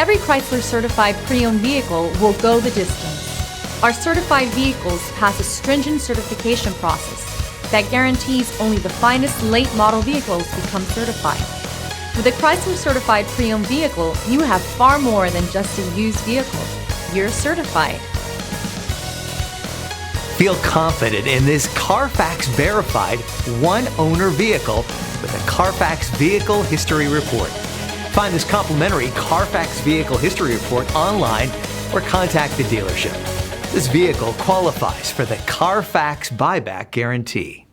Every Chrysler certified pre-owned vehicle will go the distance. Our certified vehicles pass a stringent certification process that guarantees only the finest late model vehicles become certified. With a Chrysler certified pre-owned vehicle, you have far more than just a used vehicle. You're certified. Feel confident in this Carfax verified one-owner vehicle with a Carfax Vehicle History Report. Find this complimentary Carfax Vehicle History Report online or contact the dealership. This vehicle qualifies for the Carfax Buyback Guarantee.